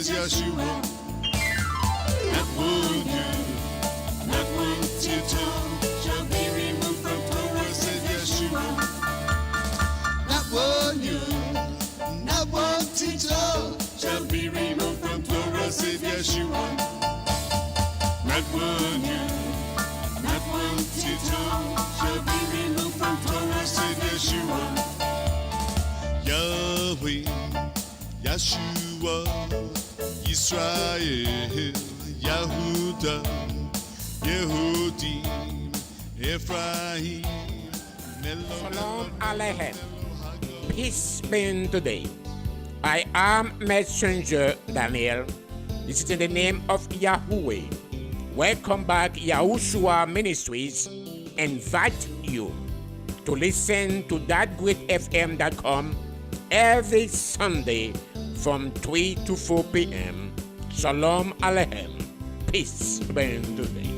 says Yahshua. Not one you, not one tittle shall be removed from Torah, says Yahshua. Not one you, not one tittle shall be removed from Torah, says Yahshua. Not one you, not one tittle shall be removed from Torah, says Yahshua. Yahweh, Yahshua, Israel, Yehuda, Yehudim, Ephraim. Shalom Aleichem. Peace be today. I am Messenger Daniel. This is in the name of Yahuweh. Welcome back, Yahushua Ministries. Invite you to listen to thatgreatfm.com every Sunday from 3 to 4 p.m. Shalom Aleichem. Peace be today.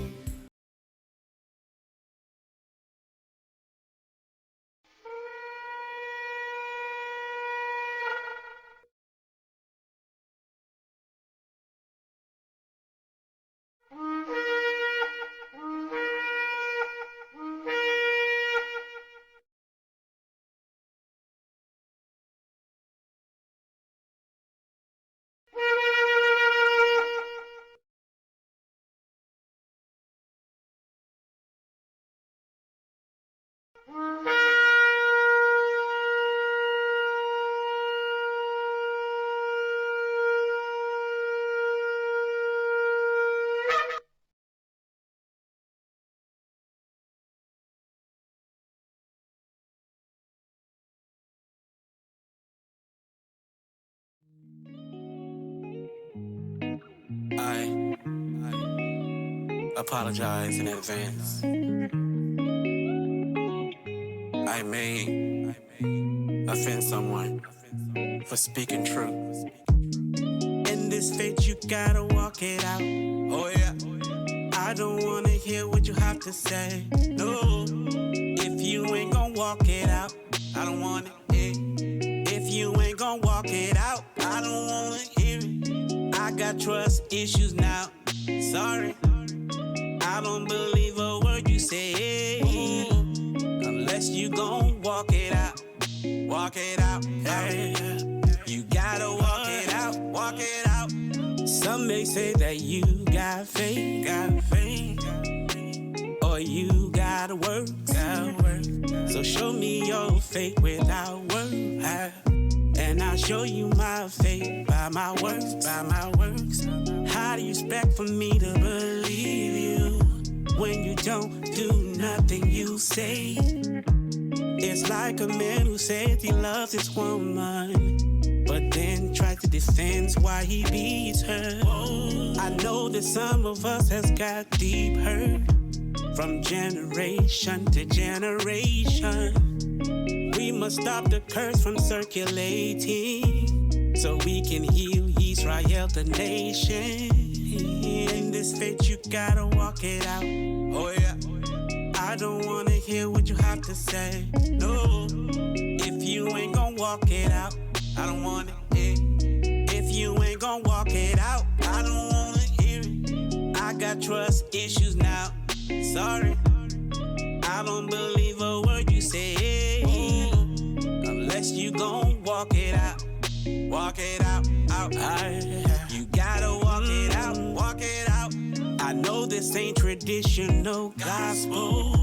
I apologize in advance. I may offend someone for speaking truth. In this faith, you gotta walk it out. Oh yeah. I don't wanna hear what you have to say. No. If you ain't gonna walk it out, I don't want it. If you ain't gonna walk it out, I don't wanna hear it. I got trust issues now. Sorry, I don't believe a word you say unless you gon' walk it out. Walk it out. Hey, you gotta walk it out. Walk it out. Some may say that you got faith, or you gotta work. So show me your faith without work, and I'll show you my faith by my works, by my works. How do you expect for me to believe you when you don't do nothing you say? It's like a man who says he loves his woman, but then tries to defend why he beats her. I know that some of us has got deep hurt from generation to generation. We must stop the curse from circulating so we can heal Israel, the nation. In this faith, you gotta walk it out. Oh yeah. I don't wanna hear what you have to say. No. If you ain't gonna walk it out, I don't want it. If you ain't gonna walk it out, I don't wanna hear it. I got trust issues now. Sorry, I don't believe a word you say unless you gon' walk it out. Walk it out, out. You gotta walk it out, walk it out. I know this ain't traditional gospel,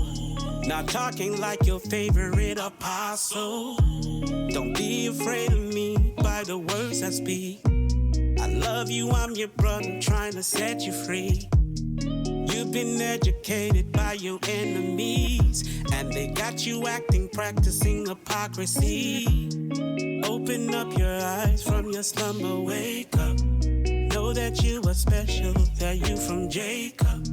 not talking like your favorite apostle. Don't be afraid of me by the words I speak. I love you, I'm your brother, trying to set you free. You've been educated by your enemies, and they got you acting, practicing hypocrisy. Open up your eyes from your slumber, wake up. Know that you are special, that you from Jacob.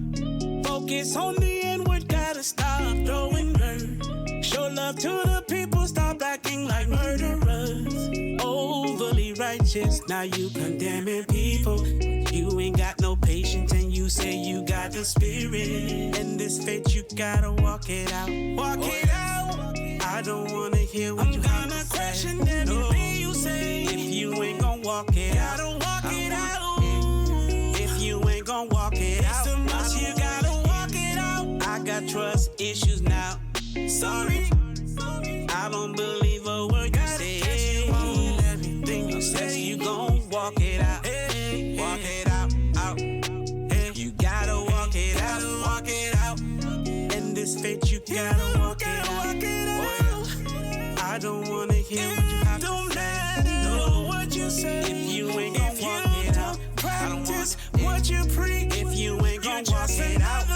Focus on the inward, gotta stop throwing dirt. Show love to the people, stop acting like murderers. Overly righteous, now you condemning people. You ain't got no patience and you say you got the spirit. In this faith, you gotta walk it out. Walk it out. I don't wanna hear what you have to say. I'm gonna question everything you say. If you ain't gonna walk it out, I don't walk it out. sorry. I don't believe a word you say. Everything you say, you gon' walk it out. Walk it out, out. You gotta walk it out, walk it out. In this faith, you gotta walk it out. I don't wanna hear what you have to say. Know what you say. If you ain't gon' walk it out, I don't want what you preach. If you ain't gon' walk it out,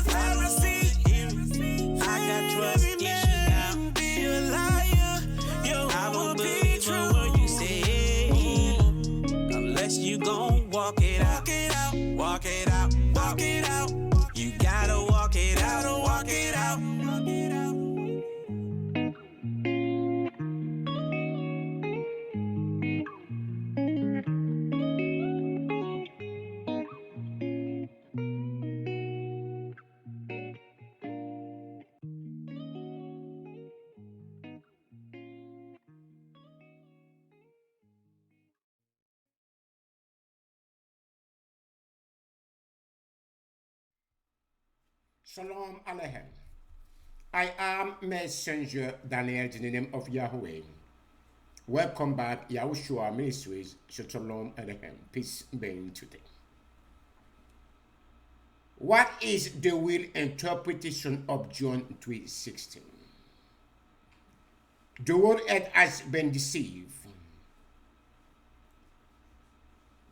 I got trust issues now. Be a liar. I won't believe a word you say unless you gon' walk it out. Walk it out, walk it out. You gotta walk it out, walk it out. Shalom Aleichem. I am Messenger Daniel in the name of Yahweh. Welcome back, Yahushua Ministries. Shalom Aleichem. Peace be today. What is the real interpretation of John 3:16? The world has been deceived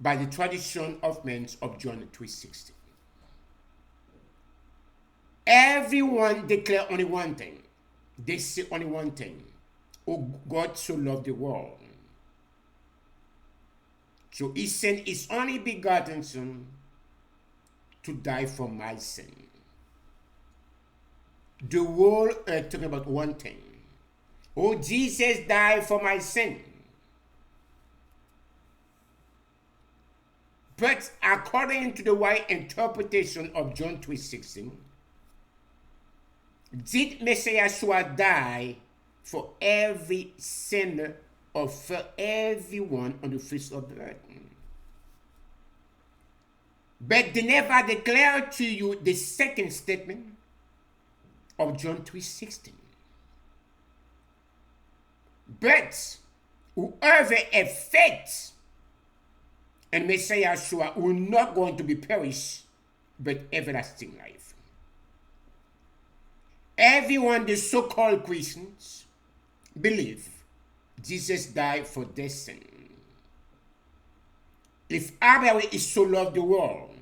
by the tradition of men of John 3:16. Everyone declare only one thing. They say only one thing. Oh, God so loved the world. So he sent his only begotten Son to die for my sin. The world are talking about one thing. Oh, Jesus died for my sin. But according to the right interpretation of John 3:16, did Messiah Yahshua die for every sinner or for everyone on the face of the earth? But they never declare to you the second statement of John 3:16. But whoever has faith in Messiah Yahshua will not going to be perished, but everlasting life. Everyone, the so-called Christians, believe Jesus died for their sin. If Yahweh is so loved the world,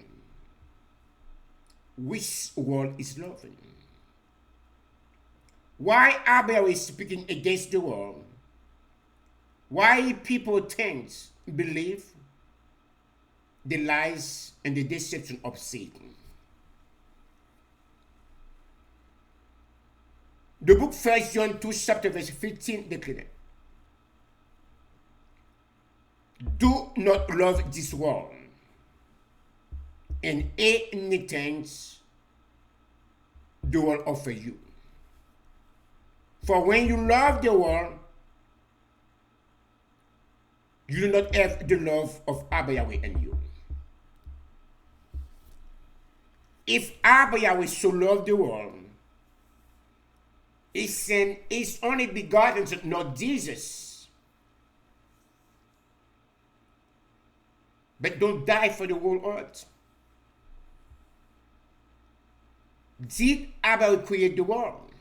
which world is loving? Why Yahweh is speaking against the world? Why people believe the lies and the deception of Satan? The book 1 John 2 chapter verse 15 declares, do not love this world and anything the world offers you. For when you love the world, you do not have the love of Abba Yahweh in you. If Abba Yahweh so loved the world, he sent his only begotten Son, not Jesus, but don't die for the whole earth. Did Abba create the world?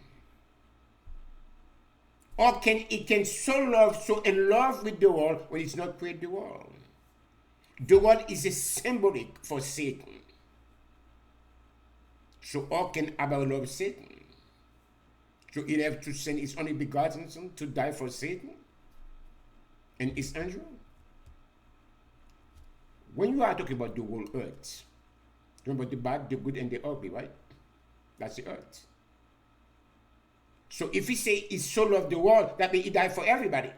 Or he can so in love with the world when he's not create the world? The world is a symbolic for Satan. So how can Abba love Satan? So he have to send his only begotten Son to die for Satan and his angel? When you are talking about the whole earth, talking about the bad, the good, and the ugly, right? That's the earth. So if he say he so loved the world, that means he died for everybody.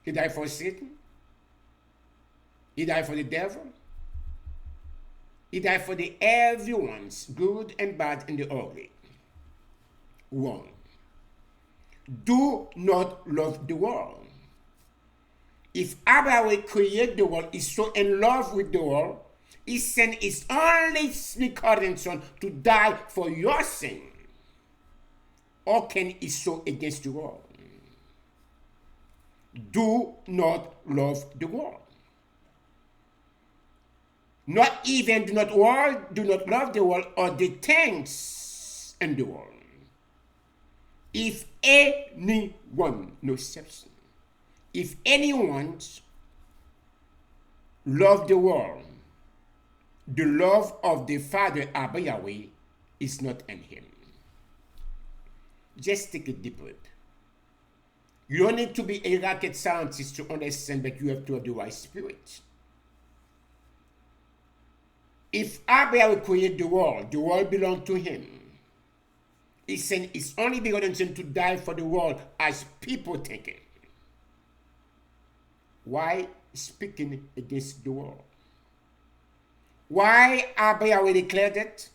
He died for Satan. He died for the devil. He died for the everyone's good and bad and the ugly. One, do not love the world. If Yahweh created the world, is so in love with the world, he sent his only begotten Son to die for your sin. How can he so against the world? Do not love the world. Not even do not love the world or the things in the world. If anyone, no exception, if anyone love the world, the love of the Father, Abba Yahweh, is not in him. Just take a deep breath. You don't need to be a rocket scientist to understand that you have to have the right spirit. If Abba Yahweh created the world belonged to him. He said it's only begotten Son to die for the world as people think it. Why speaking against the world? Why Abba Yahweh declared it?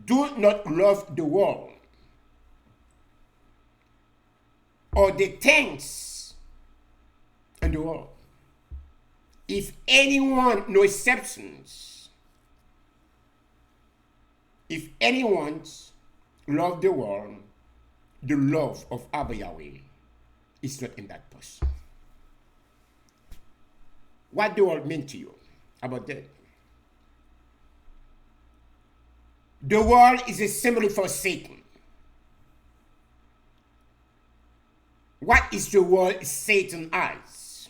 Do not love the world or the things in the world. If anyone, no exceptions, if anyone love the world, the love of Abba Yahweh is not in that person. What the world mean to you about that? The world is a symbol for Satan. What is the world Satan has?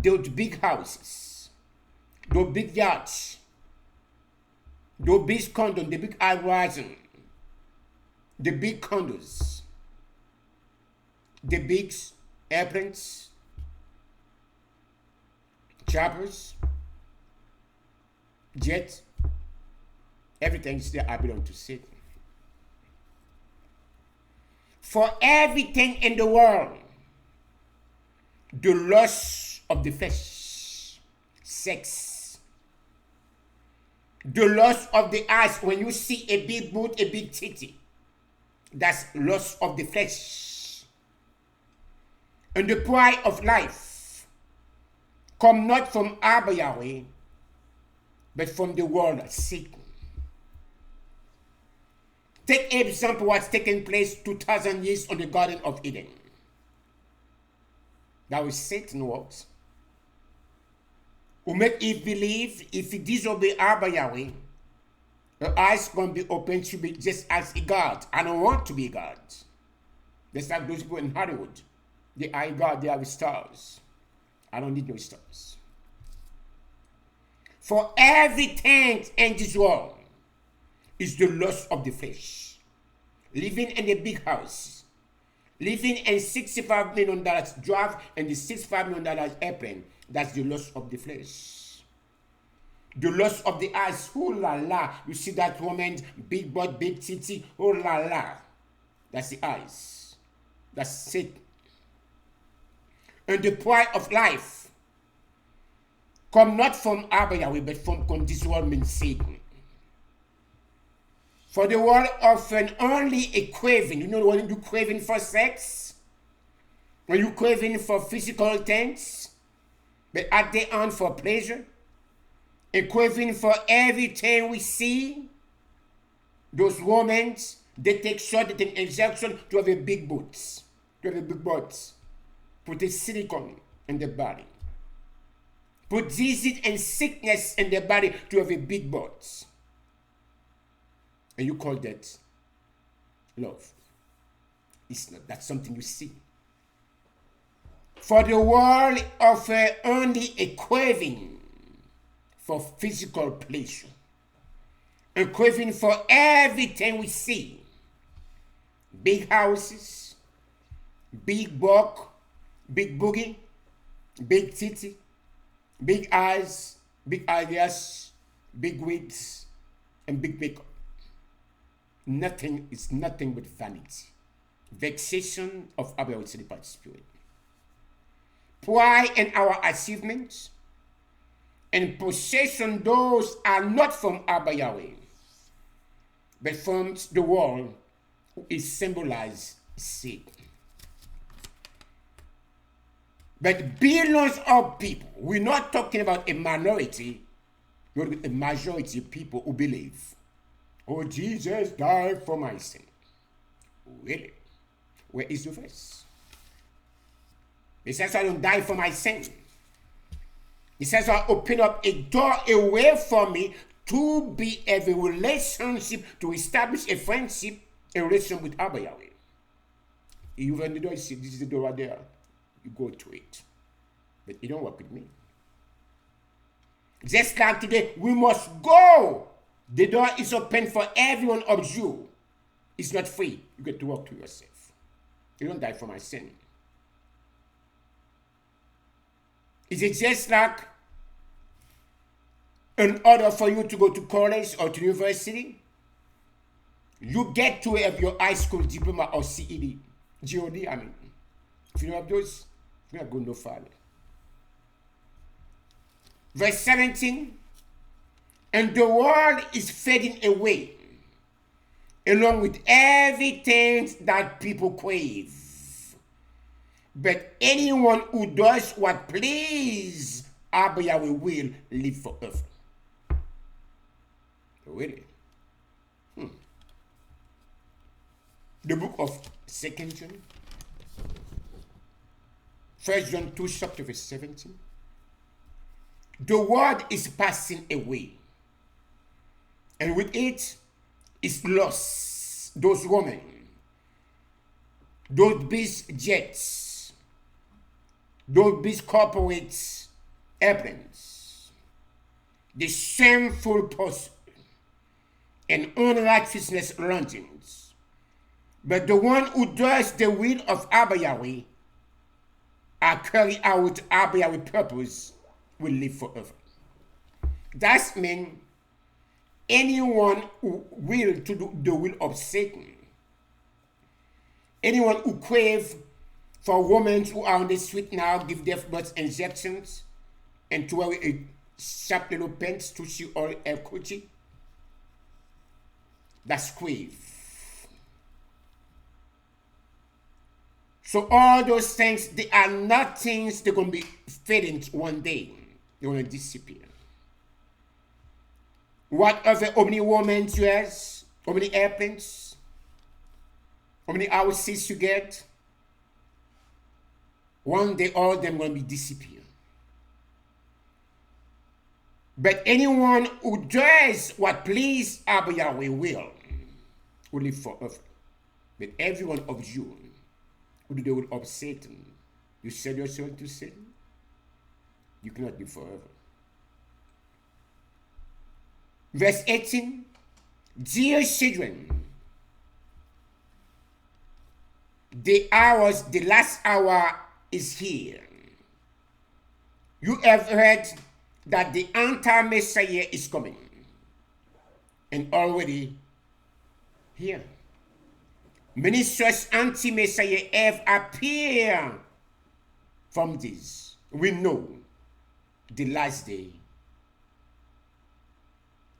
Those big houses, those big yachts, those big condos, the big horizon, the big condos, the big airplanes, choppers, jets, everything is there belong to Satan. For everything in the world, the lust of the flesh, sex, the lust of the eyes, when you see a big boot, a big titty, that's lust of the flesh. And the pride of life come not from Abba Yahweh, but from the world, Satan. Take example what's taking place 2,000 years on the Garden of Eden. That was Satan works. Who make Eve believe if he disobey Abba Yahweh, her eyes going to be open to be just as a God. I don't want to be a God. Just like those people in Hollywood. They are God, they are stars. I don't need no stars. For everything in this world is the lust of the flesh. Living in a big house. Living in $65 million drive and the $65 million airplane. That's the lust of the flesh. The lust of the eyes. Oh la la. You see that woman, big butt, big titty. Oh la la. That's the eyes. That's Satan. And the pride of life come not from Abba Yahweh, but from this world means Satan. For the world often only a craving. You know when you craving for sex? When you craving for physical things? But at the end for pleasure? A craving for everything we see? Those women, they take short, they take injection to have a big boots. To have a big butts. Put a silicone in the body. Put disease and sickness in the body to have a big butt. And you call that love. It's not. That's something you see. For the world offers only a craving for physical pleasure. A craving for everything we see. Big houses, big buck, big boogie, big titty, big eyes, big ideas, big wigs, and big makeup. Nothing is nothing but vanity. Vexation of Abba Yahweh Spirit. Pride in our achievements and possession, those are not from Abba Yahweh, but from the world, who is symbolized Satan. But billions of people, we're not talking about a minority, but a majority of people who believe, oh, Jesus died for my sin. Really? Where is the verse? He says, I don't die for my sin. He says, I open up a door away from me to be a relationship, to establish a friendship, a relationship with Abba Yahweh. You open the door, you see, this is the door right there. You go to it. But you don't work with me. Just like today, we must go. The door is open for everyone of you. It's not free. You get to work to yourself. You don't die for my sin. Is it just like in order for you to go to college or to university, you get to have your high school diploma or CED, GOD, I mean. If you don't have those, you're not going no further. Verse 17, and the world is fading away, along with everything that people crave. But anyone who does what pleases Abba Yahweh will live forever. Really? The book of 2nd John, 1 John 2, chapter verse 17. The world is passing away, and with it is lost. Those women, those big jets, those big corporate airplanes, the shameful person, and unrighteousness longings. But the one who does the will of Abba Yahweh, and carry out Abba Yahweh's purpose, will live forever. That means anyone who will to do the will of Satan, anyone who crave for women who are on the street now, give their blood injections and to wear a sharp little pants to see all a coochie, that's crave. So all those things, they are not things they're going to be fading one day. They're going to disappear. Whatever, how many women you have, how many airplanes, how many houses you get, one day all of them going to be disappear. But anyone who does what please Abba Yahweh will live forever. But every one of you who do the will of Satan, you sell yourself to Satan, you cannot live forever. Verse 18, dear children, the last hour is here. You have heard that the anti-Messiah is coming, and already here. Many such anti-Messiah have appeared from this. We know the last day,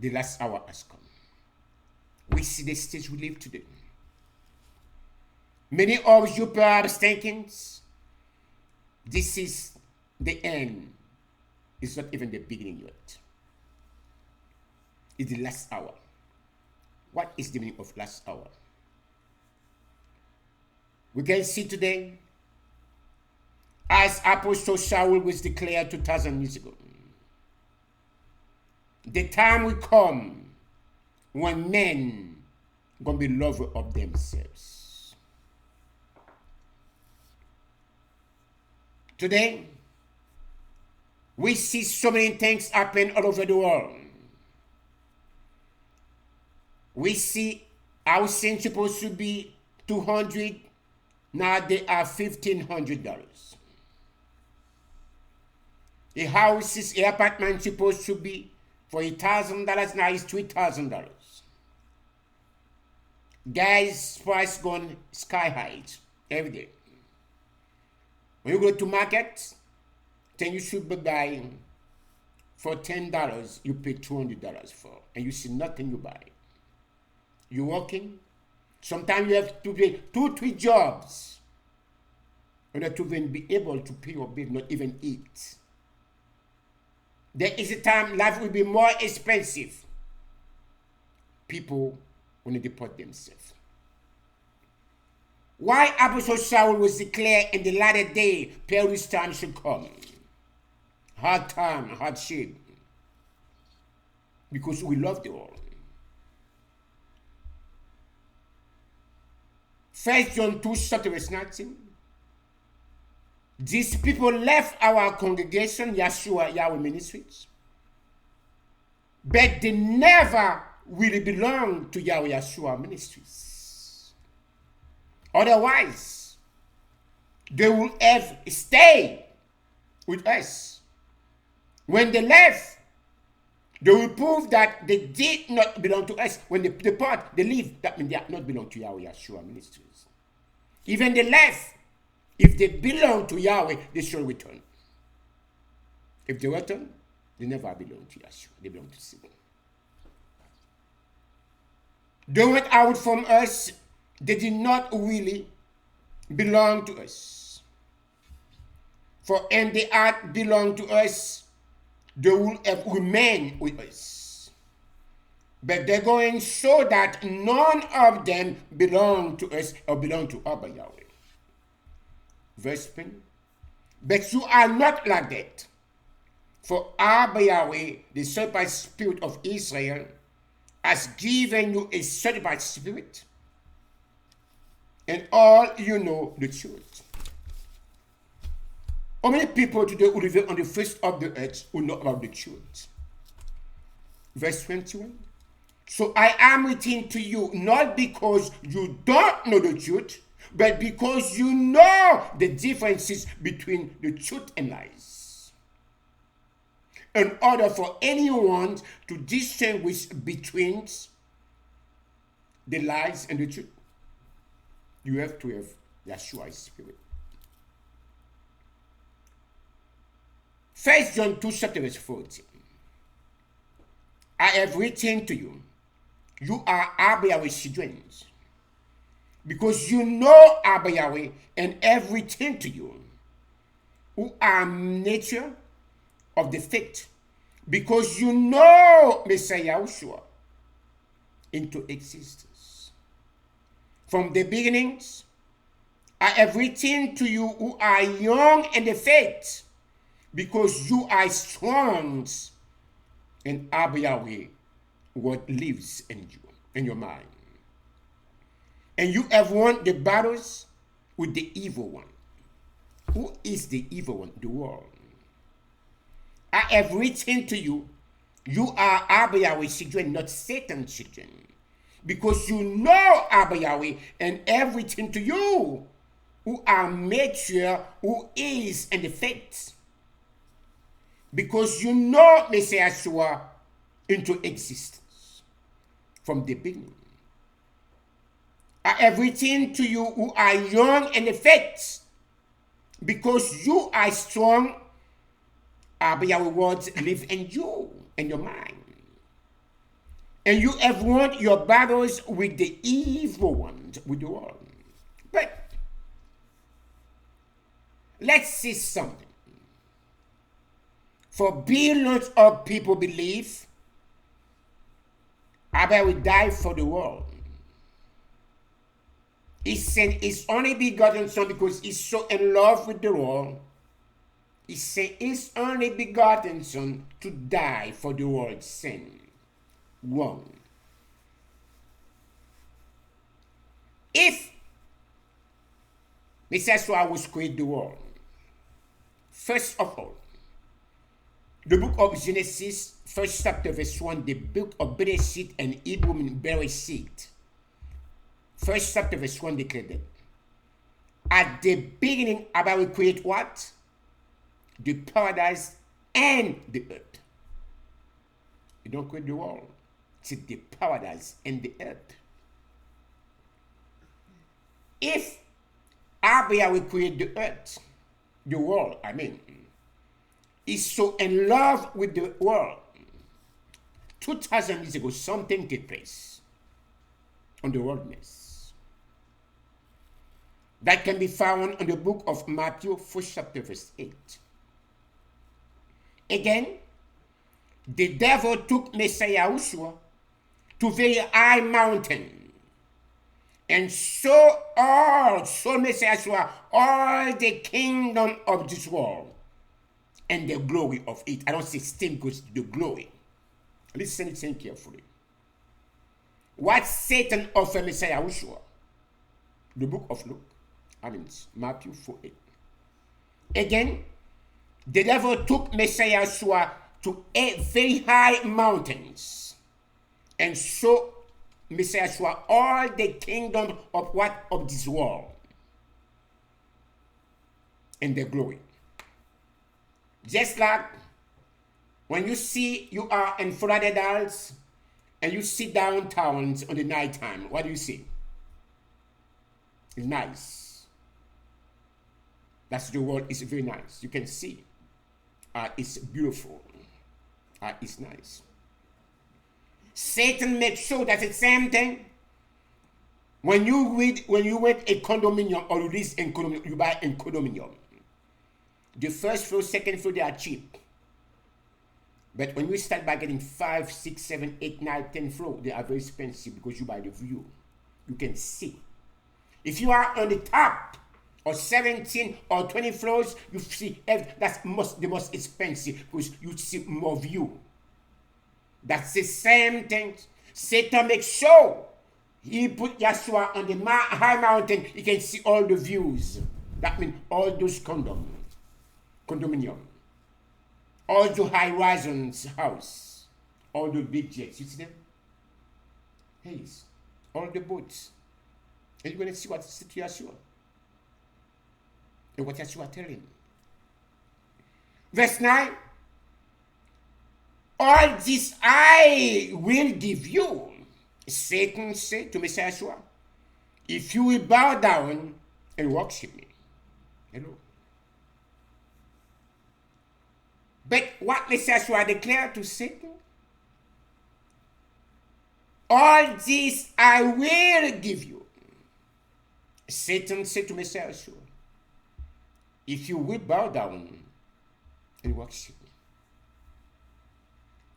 the last hour has come. We see the stage we live today. Many of you perhaps thinking, this is the end. It's not even the beginning yet. It's the last hour. What is the meaning of last hour? We can see today, as Apostle Saul was declared 2,000 years ago, the time will come when men are going to be lovers of themselves. Today, we see so many things happen all over the world. We see our sin supposed to be $200, now they are $1,500. A house is an apartment supposed to be for $1,000, now it's $3,000. Guys, price gone sky high every day. When you go to market, then you should be buying for $10, you pay $200 for, and you see nothing you buy. You're working, sometimes you have to pay 2-3 jobs in order to even be able to pay your bill, not even eat. There is a time life will be more expensive. People want to deport themselves. Why Apostle Saul was declared in the latter day, perilous time should come. Hard time, hardship. Because we love the world. 1 John 2, chapter verse 19. These people left our congregation, YAHUWEH Ministries, but they never really belong to YAHUWEH Ministries. Otherwise, they would have stayed with us. When they left, they will prove that they did not belong to us. When they depart, they leave, that means they do not belong to YAHUWEH Ministries. Even they left, if they belong to Yahweh, they shall return. If they return, they never belong to Yahshua. They belong to Satan. They went out from us. They did not really belong to us. For if they had belonged to us, they would have remained with us. But they're going so that none of them belong to us or belong to Abba Yahweh. Verse 10. But you are not like that. For Abba Yahweh, the certified spirit of Israel, has given you a certified spirit, and all you know the truth. How many people today who live on the face of the earth who know about the truth? Verse 21. So I am written to you not because you don't know the truth, but because you know the differences between the truth and lies. In order for anyone to distinguish between the lies and the truth, you have to have Yahshua's spirit. 1 John 2, chapter verse 14. I have written to you, you are Abba Yahweh's children, because you know Abba Yahweh and everything to you, who are nature of the faith, because you know Messiah Yahushua into existence. From the beginnings, I have written to you who are young in the faith, because you are strong, and Abba Yahweh, what lives in you, in your mind. And you have won the battles with the evil one. Who is the evil one? The world. I have written to you, you are Abba Yahweh's children, not Satan's children. Because you know Abba Yahweh and everything to you, who are mature, who is in the faith. Because you know Messiah Yahshua into existence from the beginning. I have written to you who are young in the faith, because you are strong. Abba Yahweh words live in you, in your mind. And you have won your battles with the evil ones, with the world. But let's see something. For billions of people believe Abba will die for the world. He sent his only begotten son because he's so in love with the world. He sent his only begotten son to die for the world's sin. One. If Messiah was create the world, first of all, the book of Genesis, first chapter, verse 1, the book of Bereshit and Hebrew means Bereshit. First chapter, verse 1 declared that at the beginning, Abba will create what? The paradise and the earth. You don't create the world. It's the paradise and the earth. If Abba will create the earth, the world, is so in love with the world, 2,000 years ago, something took place on the worldness. That can be found in the book of Matthew, 1st chapter, verse 8. Again, the devil took Messiah Yahushua to a very high mountain And so Messiah Yahshua, all the kingdom of this world and the glory of it. I don't say esteem because the glory. Listen carefully. What Satan offered Messiah Yahushua? The book of Luke. Matthew 4:8. Again, the devil took Messiah Yahushua to a very high mountains and so Messiah Yahushua all the kingdom of what? Of this world and the glory. Just like when you are in Florida Dallas and you sit downtown on the night time, what do you see? It's nice. That's the world. It's very nice. You can see. It's beautiful. It's nice. Satan makes sure that it's the same thing. When you rent a condominium or you lease in condominium, you buy in condominium. The first floor, second floor, they are cheap. But when you start by getting 5, 6, 7, 8, 9, 10 floor, they are very expensive because you buy the view. You can see. If you are on the top of 17 or 20 floors, you see that's the most expensive because you see more view. That's the same thing. Satan makes sure he put Yahshua on the high mountain. He can see all the views. That means all those condominium, all the high rises house, all the big jets. You see them? Hey, all the boats. And you're going to see what's to Yahshua. And what Yahshua telling. Verse 9. All this I will give you, Satan said to Messiah Yahshua, if you will bow down and worship me. Hello. But what Messiah Yahshua declared to Satan? All this I will give you. Satan said to Messiah Yahshua, if you will bow down and worship me.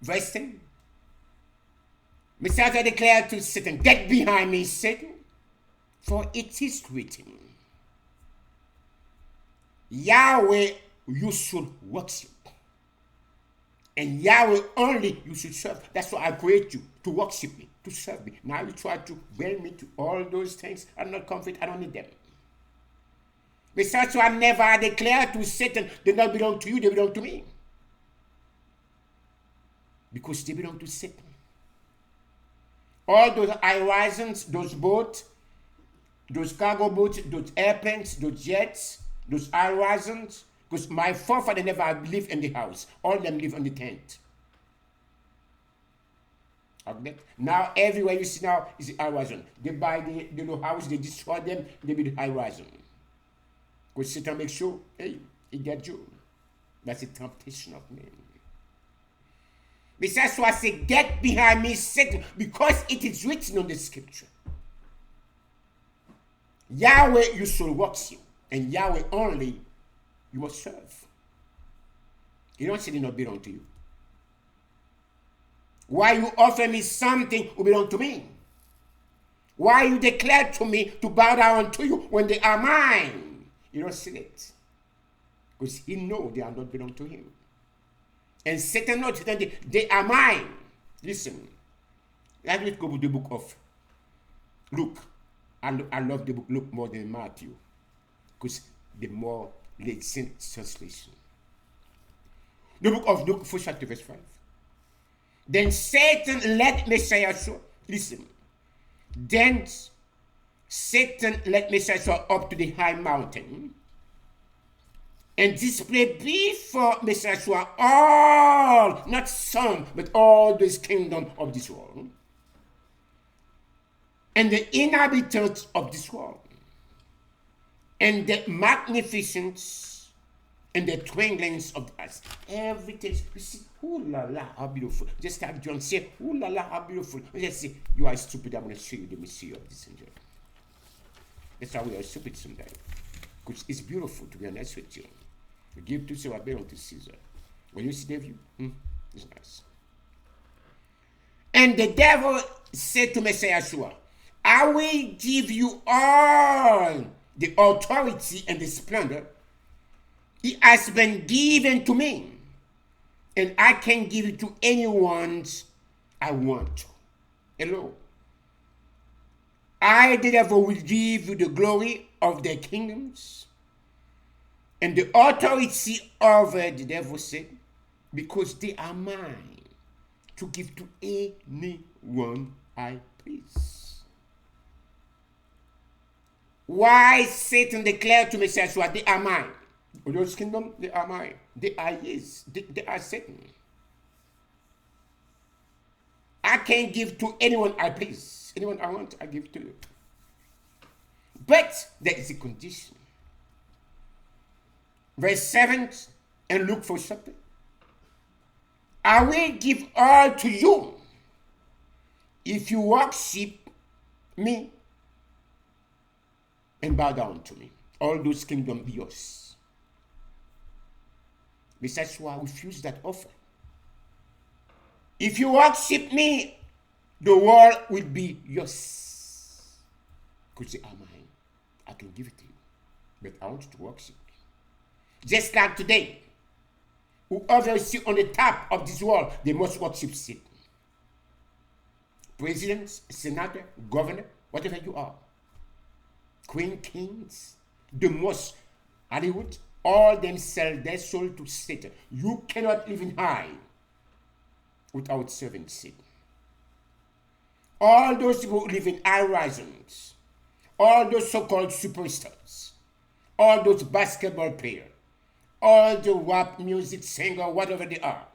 Verse 10. Messiah declared to Satan, get behind me, Satan, for it is written, Yahweh you should worship, and Yahweh only you should serve. That's why I create you, to worship me, to serve me. Now you try to bring me to all those things. I'm not confident, I don't need them. Messiah I never declared to Satan, they don't belong to you, they belong to me. Because they belong to Satan. All those horizons, those boats, those cargo boats, those airplanes, those jets, those horizons, because my forefather never lived in the house. All of them live on the tent. Okay? Now everywhere you see now is the horizon. They buy the little house, they destroy them, they build the horizon. Because Satan makes sure, hey, he gets you. That's the temptation of men. Besides, so I say, get behind me, Satan, because it is written on the scripture. Yahweh you shall worship, and Yahweh only you must serve. You don't say they not belong to you. Why you offer me something who belong to me? Why you declare to me to bow down to you when they are mine? You don't see it. Because he knows they are not belong to him. And Satan knows that they are mine. Listen. Let me go to the book of Luke. I love the book Luke more than Matthew. Because the more recent translation. The book of Luke, 1 chapter, verse 5. Then Satan led Messiah Yahshua. Listen. Then Satan led Messiah Yahshua up to the high mountain and displayed before Messiah Yahshua all, not some, but all this kingdom of this world and the inhabitants of this world and the magnificence and the twinklings of the earth. Everything. You see, ooh la la, how beautiful. Just have John say, ooh la la, how beautiful. Just say, you are stupid, I'm going to show you the mystery of this angel. That's why we are stupid sometimes. Because it's beautiful, to be honest with you. We give to Caesar, belong to Caesar. When you see the view, it's nice. And the devil said to Messiah Yahshua, I will give you all the authority and the splendor. It has been given to me, and I can give it to anyone I want to. Hello. I, the devil, will give you the glory of their kingdoms and the authority over the devil said, because they are mine to give to anyone I please. Why Satan declared to Messiah, they are mine. Those kingdom, they are mine. They are his. They are Satan. I can give to anyone I please. Anyone I want, I give to you. But there is a condition. Verse 7, and look for something. I will give all to you if you worship me and bow down to me. All those kingdoms be yours. Besides, I refuse that offer. If you worship me, the world will be yours. Because they are mine. I can give it to you. But I want you to worship me. Just like today, whoever is on the top of this world, they must worship Satan. Presidents, senator, governor, whatever you are. Queen, kings, the most, Hollywood, all them sell their soul to Satan. You cannot even hide without serving Satan. All those people who live in high rises, all those so-called superstars, all those basketball players, all the rap music singer, whatever they are,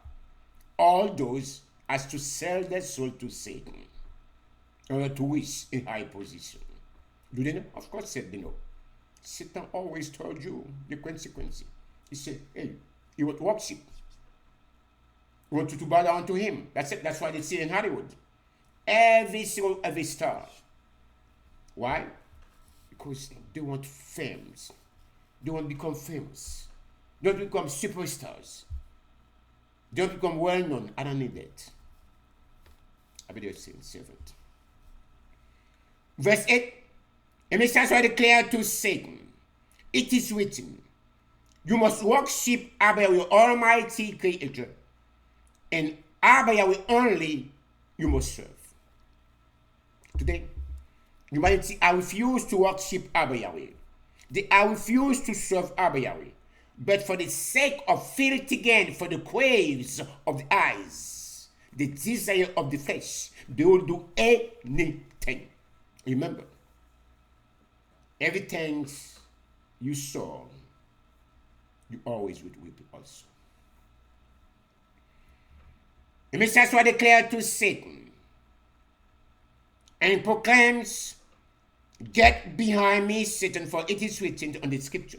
all those has to sell their soul to Satan in order to reach a high position. Do they know? Of course they know. Satan always told you the consequence. He said, hey, you want worship. You want you to bow down to him. That's it. That's why they see in Hollywood. Every star. Why? Because they want fame. They want to become famous. They want to become superstars. They want to become well known. I don't need that. I believe it's in 7. Verse 8. And Messiah declared to Satan, it is written, you must worship Abba, your almighty creator, and Abba Yahweh only you must serve. Today, humanity, I refuse to worship Abba Yahweh. I refuse to serve Abba Yahweh. But for the sake of filthy gain, for the craves of the eyes, the desire of the flesh, they will do anything. Remember, everything you saw, you always would reap also. The Messiah declared to Satan and proclaims, get behind me, Satan, for it is written on the scripture.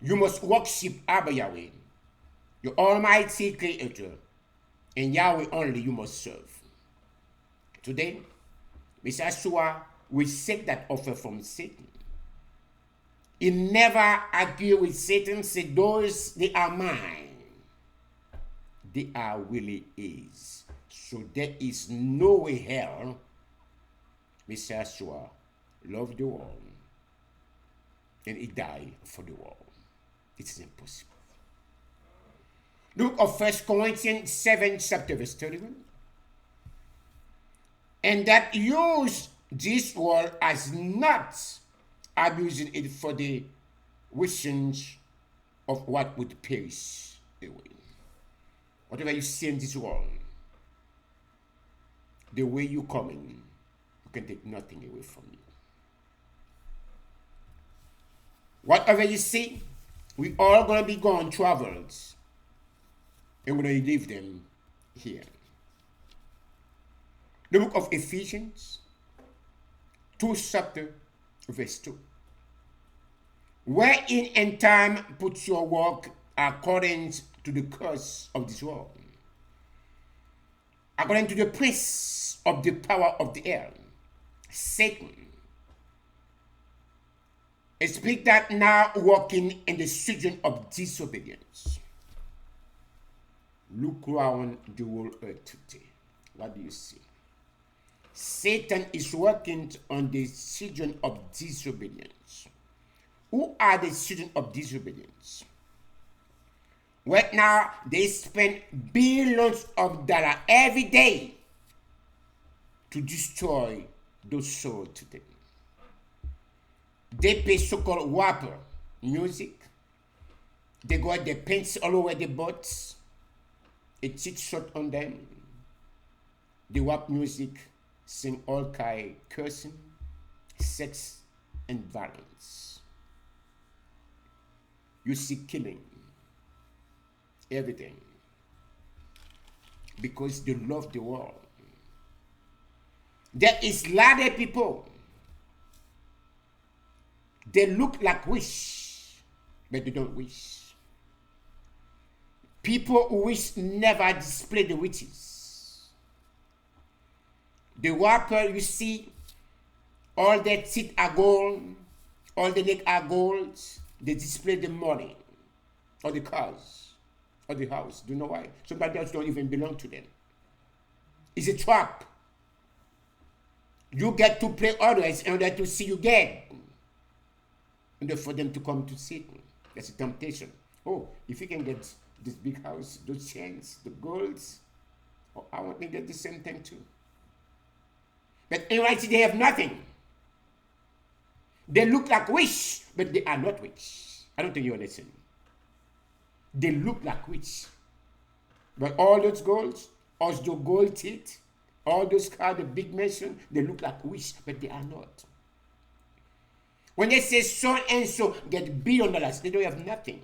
You must worship Abba Yahweh, your almighty creator, and Yahweh only you must serve. Today, Messiah will take that offer from Satan. He never argued with Satan, said, those, they are mine. They are really his. So there is no way hell Messiah loved the world and he died for the world. It's impossible. Look of 1 Corinthians 7, chapter verse 31. And that use this world as not abusing it for the wishes of what would perish away. Whatever you see in this world, the way you come in, you can take nothing away from you. Whatever you see, we all gonna be gone travels, and we're gonna leave them here. The book of Ephesians, 2 chapter, verse 2. Wherein in time put your work according to the curse of this world, according to the prince of the power of the air, Satan. Speak that now walking in the children of disobedience. Look around the world earth today. What do you see? Satan is working on the children of disobedience. Who are the children of disobedience? Right now, they spend billions of dollars every day to destroy those souls today. They play so-called rapper music. They got the paints all over the boats. A cheat shot on them. The rap music sing all kind cursing, sex, and violence. You see killing, everything, because they love the world. There is a lot of people, they look like wish, but they don't wish. People who wish never display the wishes. The rapper, you see, all their teeth are gold, all the legs are gold. They display the money, or the cars, or the house. Do you know why? Somebody else don't even belong to them. It's a trap. You get to play others in order to see you get. And for them to come to Satan. That's a temptation. Oh, if you can get this big house, those chains, the golds, oh, I want to get the same thing too. But in reality, they have nothing. They look like witch, but they are not witch. I don't think you understand. They look like witch. But all those golds, all those gold teeth, all those cars, the big mansion, they look like witch, but they are not. When they say so and so get $1 billion, they don't have nothing.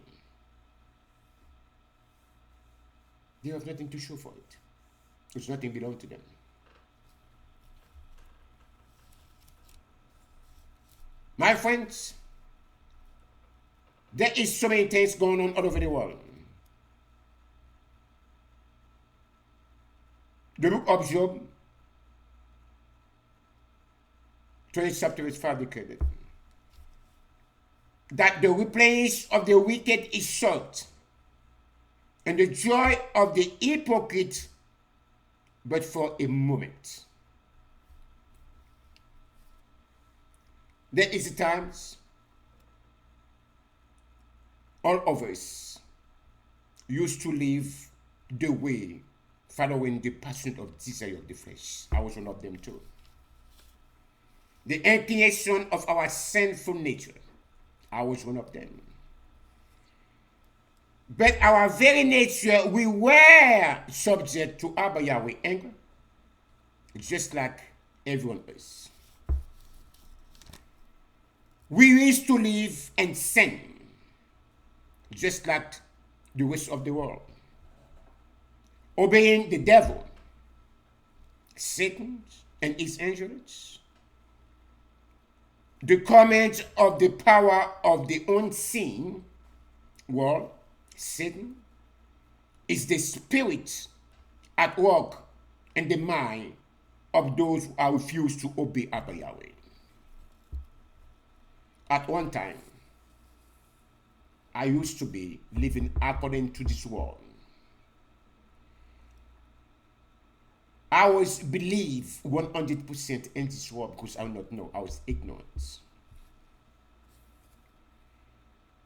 They have nothing to show for it. Because nothing belongs to them. My friends, there is so many things going on all over the world. The book of Job, 20 chapter is 5 declared that the replenish of the wicked is short, and the joy of the hypocrite but for a moment. There is times all of us used to live the way following the passion of desire of the flesh. I was one of them too. The inclination of our sinful nature. I was one of them. But our very nature, we were subject to Abba Yahweh anger, just like everyone else. We used to live and sin, just like the rest of the world, obeying the devil, Satan, and his angels. The comment of the power of the unseen world, Satan, is the spirit at work in the mind of those who are refused to obey Abba Yahweh. At one time, I used to be living according to this world. I always believe 100% in this world because I did not know. I was ignorant.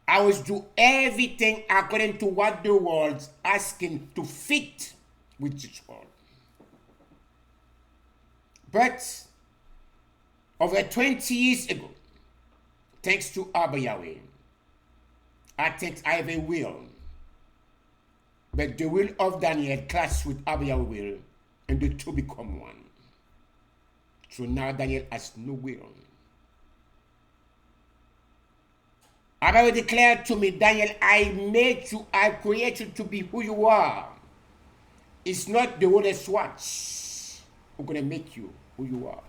I always do everything according to what the world asking to fit with this world. But over 20 years ago, thanks to Abba Yahweh, I think I have a will. But the will of Daniel clashed with Abba Yahweh will, and the two become one. So now Daniel has no will. Abba declared to me, Daniel, I made you, I created you to be who you are. It's not the Rolex watch who's going to make you who you are.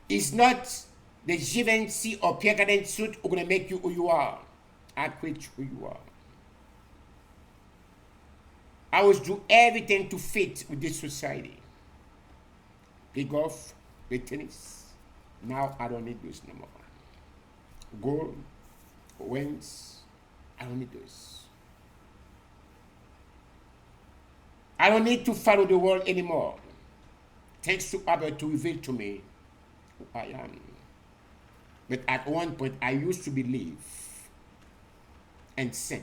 It's not the Givenchy or Pierre Cardin suit who's going to make you who you are. I create who you are. I always do everything to fit with this society. Play golf, play tennis. Now I don't need those no more. Gold, wings, I don't need those. I don't need to follow the world anymore. Thanks to Abel to reveal to me who I am. But at one point, I used to believe and sin.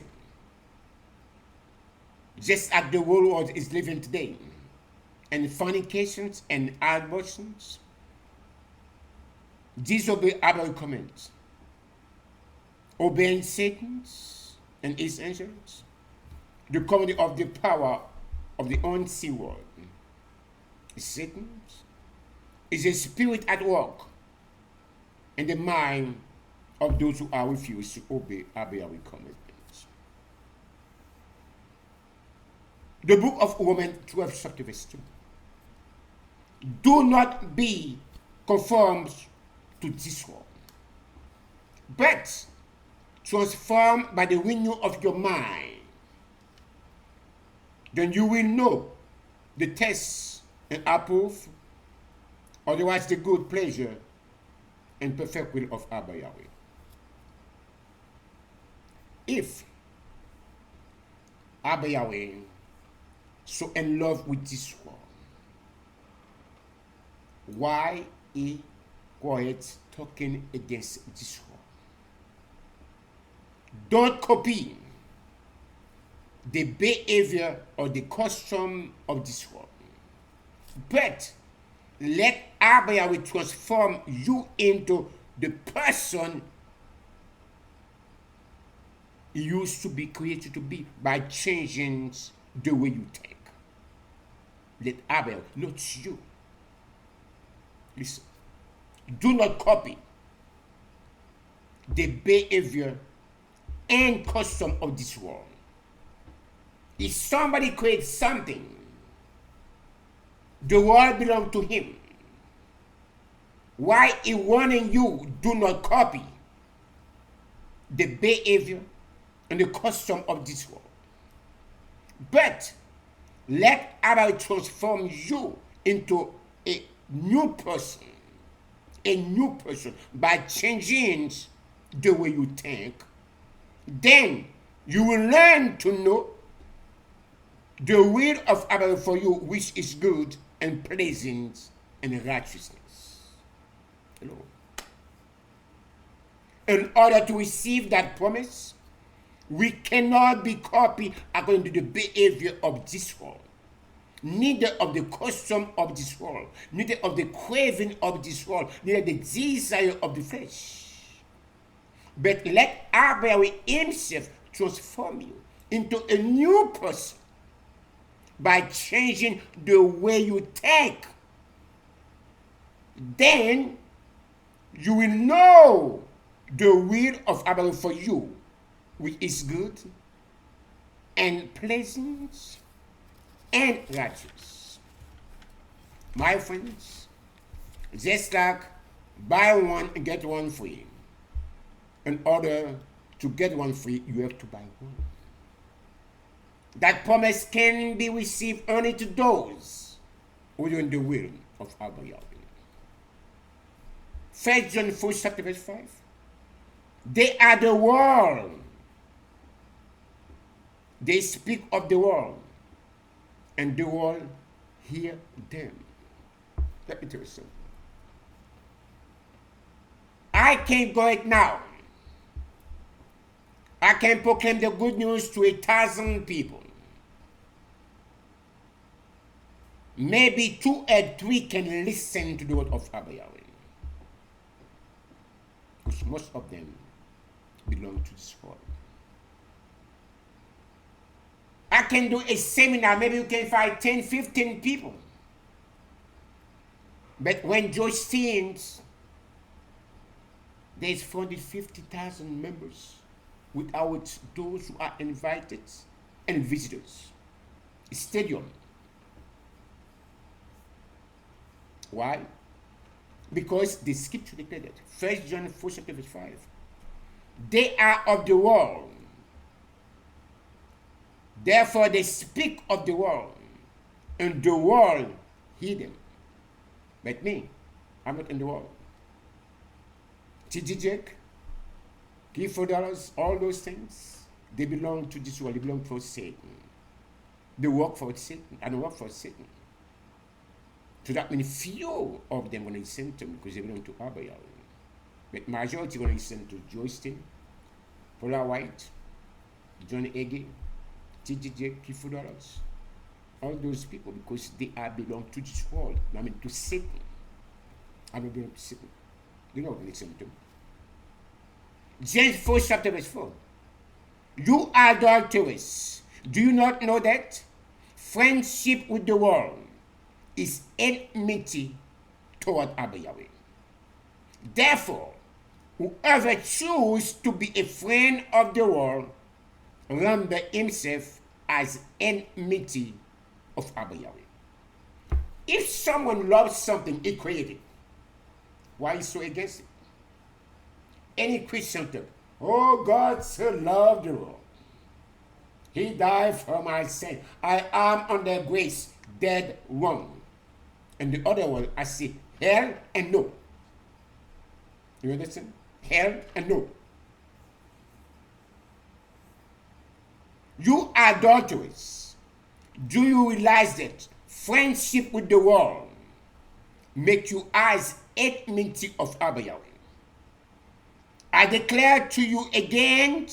Just as the world is living today, and fornications and abortions, disobey Abel's commands, obeying Satan's and his angels, the command of the power of the unseen world. Satan is a spirit at work in the mind of those who are refused to obey Abel's commandments. The book of Romans 12, chapter verse 2. Do not be conformed to this world, but transformed by the renewal of your mind. Then you will know the test and approve, otherwise the good pleasure and perfect will of Abba Yahweh. If Abba Yahweh so in love with this world, why he quiet talking against this world? Don't copy the behavior or the custom of this world, but let Abba Yahweh transform you into the person you used to be created to be by changing the way you think. Let Abba, not you. Listen, do not copy the behavior and custom of this world. If somebody creates something, the world belongs to him. Why he warning you, do not copy the behavior and the custom of this world, but let Abba transform you into a new person by changing the way you think. Then you will learn to know the will of Abba for you, which is good and pleasant and righteousness. Hello. In order to receive that promise, we cannot be copied according to the behavior of this world, neither of the custom of this world, neither of the craving of this world, neither the desire of the flesh. But let Abba himself transform you into a new person by changing the way you think. Then you will know the will of Abba for you, which is good and pleasant and righteous. My friends, just like buy one and get one free. In order to get one free, you have to buy one. That promise can be received only to those who are in the will of Abba Yahweh. 1 John 4, chapter verse 5. They are the world. They speak of the world, and the world hear them. Let me tell you something. I can go it now. I can proclaim the good news to 1,000 people. Maybe 2 or 3 can listen to the word of Abba Yahweh, because most of them belong to this world. I can do a seminar, maybe you can find 10, 15 people. But when George sings, there's 450,000 members without those who are invited and visitors. Stadium. Why? Because the scripture declared it. 1 John 4, chapter 5. They are of the world. Therefore they speak of the world, and the world hear them. But me, I'm not in the world. TG Jack, give $4, all those things, they belong to this world. They belong for Satan. They work for Satan. I don't work for Satan. So that means few of them going to listen to him because they belong to Abba Yahweh. But majority going to listen to Joystein, Paula White, John Ege, TGJ, Clifford Dollars. All those people because they are belong to this world. I mean to Satan. I don't belong to Satan. They don't listen to him. James 4 chapter verse 4. You adulterers, do you not know that friendship with the world is enmity toward Abba Yahweh? Therefore, whoever chooses to be a friend of the world render himself as enmity of Abba Yahweh. If someone loves something he created, why is so against it? Any Christian talk, oh, God so loved the world. He died for my sin. I am under grace, dead wrong. And the other one, I say hell and no. You understand? Hell and no. You adulterers, do you realize that friendship with the world make you as enmity of Abba Yahweh? I declare to you again,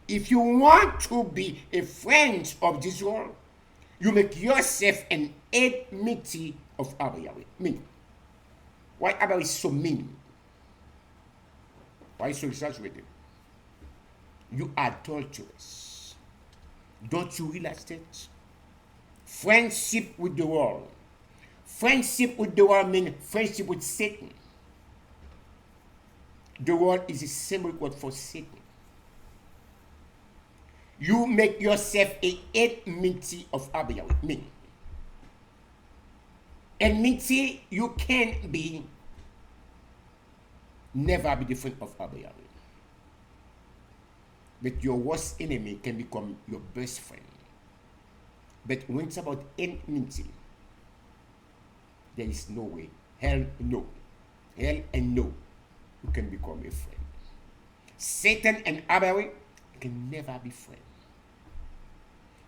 if you want to be a friend of this world, you make yourself an enmity of Abba Yahweh. Mean. Why Abba is so mean? Why so exaggerated? You adulterers. Don't you realize that? Friendship with the world. Friendship with the world means friendship with Satan. The world is a symbolic word for Satan. You make yourself an enmity of Abba Yahweh. Meaning, enmity you can be, never be different of Abba Yahweh. But your worst enemy can become your best friend. But when it's about enmity, there is no way. Hell no. Hell and no. You can become a friend. Satan and Abba Yahweh can never be friends.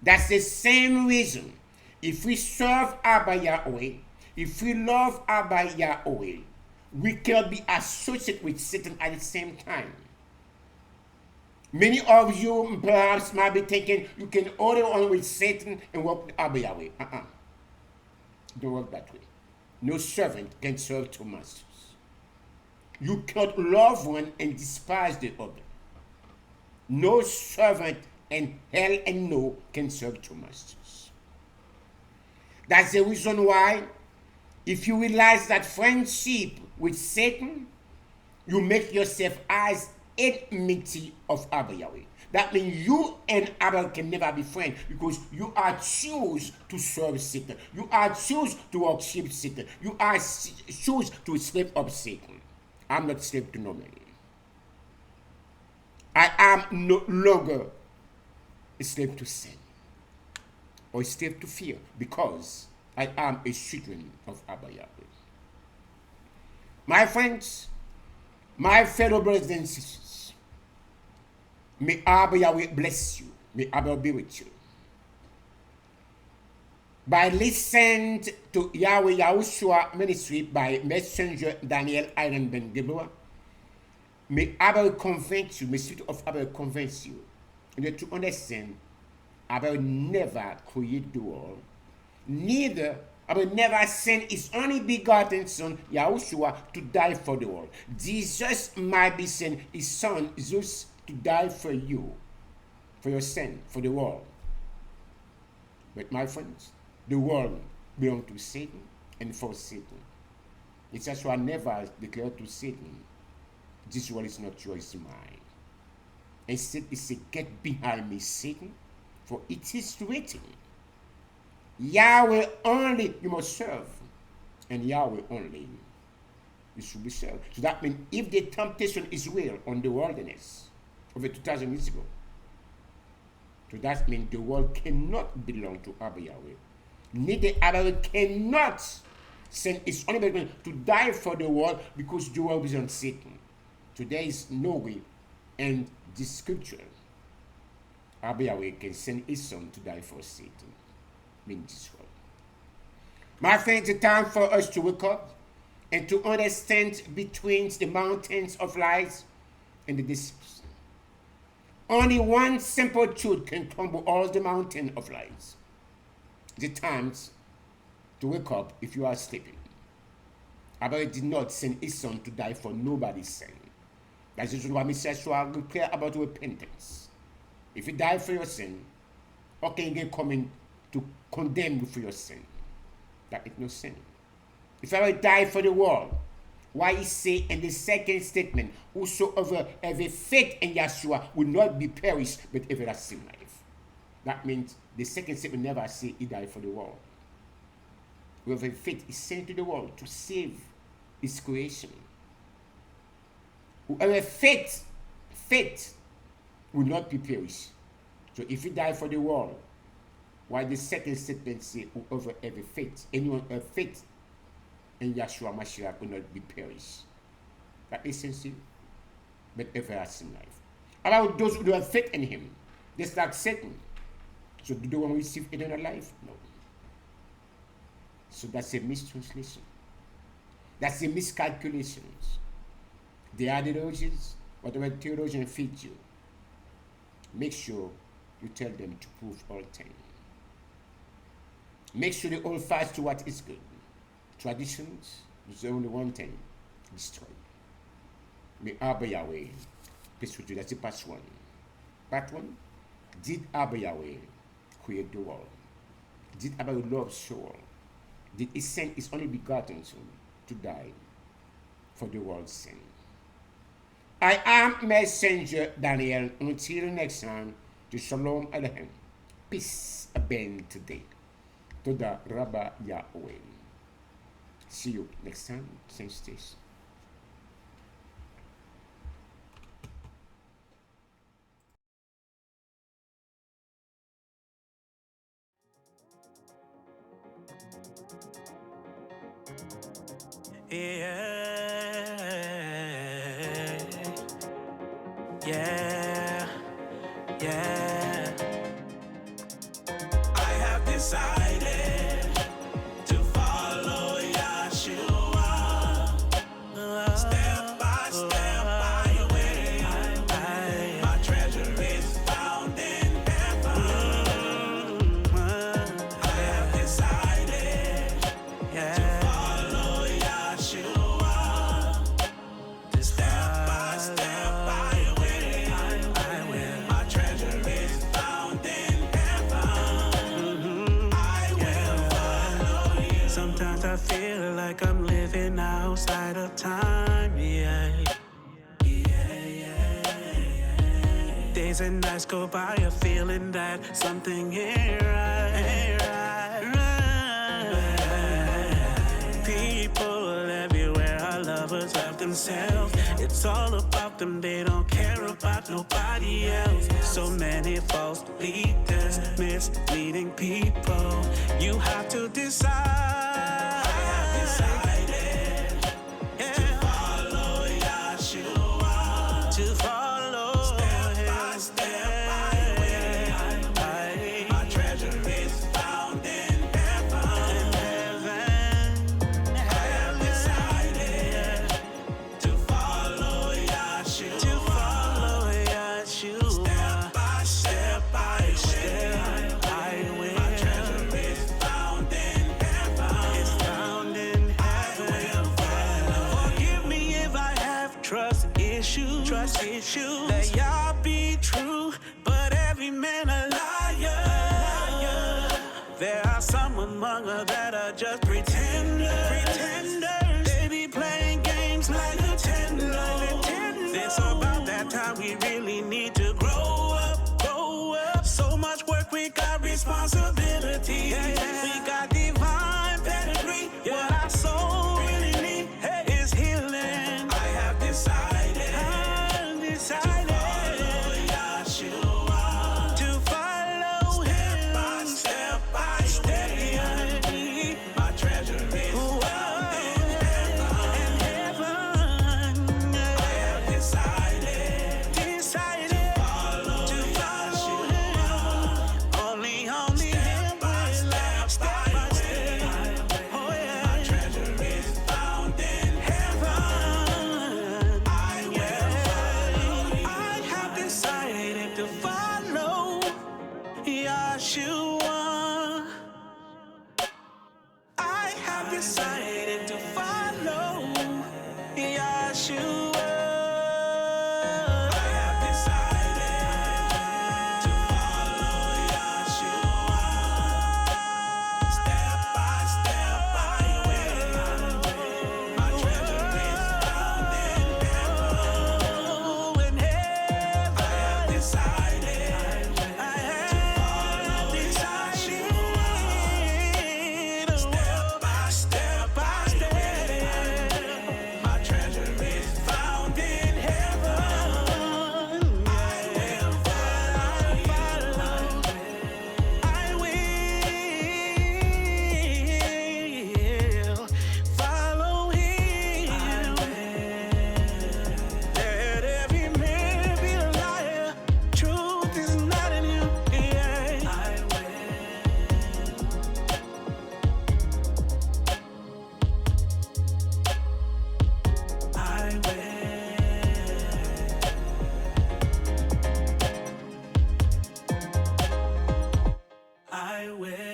That's the same reason. If we serve Abba Yahweh, if we love Abba Yahweh, we cannot be associated with Satan at the same time. Many of you perhaps might be thinking you can order on with Satan and work with Abba Yahweh. Don't work that way. No servant can serve two masters. You cannot love one and despise the other. No servant and hell and no can serve two masters. That's the reason why, if you realize that friendship with Satan, you make yourself as enmity of Abba Yahweh. That means you and Abba can never be friends because you are choose to serve Satan. You are choose to worship Satan. You are choose to slave of Satan. I'm not slave to no man. I am no longer a slave to sin or a slave to fear because I am a children of Abba Yahweh. My friends, my fellow brothers and sisters, may Abba Yahweh bless you. May Abba be with you. By listening to YAHUWEH-YAHUSHUA Ministry by Messenger Daniel Iron Ben Gilboa, may Abba convince you, may the Spirit of Abba convince you, and to understand Abba will never create the world, neither Abba never sent his only begotten Son, Yahushua, to die for the world. Jesus might be sent his Son, Jesus, to die for you, for your sin, for the world. But my friends, the world belongs to Satan and for Satan. It's just why I never declared to Satan, this world is not yours, it's mine. Instead, he said, get behind me, Satan, for it is written, Yahweh only you must serve, and Yahweh only you should be served. So that means if the temptation is real on the wilderness over 2,000 years ago, so that means the world cannot belong to Abba Yahweh. Neither Abba cannot send his only begotten to die for the world because the world is on Satan. So there is no way in this scripture Abba Yahweh can send his Son to die for Satan. In this world. My friends, it's time for us to wake up and to understand between the mountains of lies and the deception. Only one simple truth can crumble all the mountain of lies. The times to wake up if you are sleeping. Abraham did not send his son to die for nobody's sin. That's YAHUWEH MESSIAH will clear about repentance. If you die for your sin, how can you get coming to condemn you for your sin? That is no sin. If I will die for the world, why he say in the second statement, whosoever have a faith in Yahshua will not be perished but everlasting life. That means the second statement never say he died for the world. Whoever faith is sent to the world to save his creation. Whoever faith will not be perished. So if he died for the world, why the second statement say whoever have a faith, anyone who have faith in Yahshua Messiah will not be perished. That is sincere, but everlasting life. About those who have faith in him, just like Satan. So do they want to receive eternal life? No. So that's a mistranslation. That's a miscalculations. The ideologies, whatever theologian feeds you, make sure you tell them to prove all things. Make sure they all fast to what is good. Traditions is only one thing, destroy. May Abba Yahweh, peace with you. That's the part one. Part one, did Abba Yahweh create the world? Did Abba love the world? Did he send his only begotten son to die for the world's sin? I am Messenger Daniel. Until next time, to Shalom Aleichem. Peace abend today. Toda Rabba Yahweh. See you next time, same station. Yeah, yeah. I have decided to follow Yahshua. Step by step, I way. My treasure is found in heaven. I have decided to follow Yahshua. Step by step, I will. My treasure is found in heaven. I will follow you. Sometimes I feel like I'm living outside of time, yeah. Days and nights go by, a feeling that something ain't right. People everywhere are lovers of themselves. It's all about them, they don't care about nobody else. So many false leaders, misleading people. You have to decide. I have decided to follow Yahshua. To follow step by step, I will. My treasure is found in heaven. I have decided to follow Yahshua. To follow Yahshua. Step by step, I will. My treasure is found in heaven. It's found in heaven. I will follow. Forgive me if I have trust issues. Let y'all be true, but every man a liar. There are some among us that are just pretenders. They be playing games like Nintendo. It's about that time we really need to grow up. So much work, we got responsibility. We got divine pedigree. What our soul really need is healing. I have decided. To follow Yahshua. To follow him. Step by step. My treasure is found in heaven. I have decided to follow Yahshua. Only him will Yahusha. I have decided to follow Yahusha. I have decided to follow Yahusha. Step by step I will. My treasure is found in heaven. I have decided to follow Yahusha. Step by step I will. My treasure is found in heaven. I will follow. I will follow him. Let every man be a liar. Truth is not in him. Yeah. I will.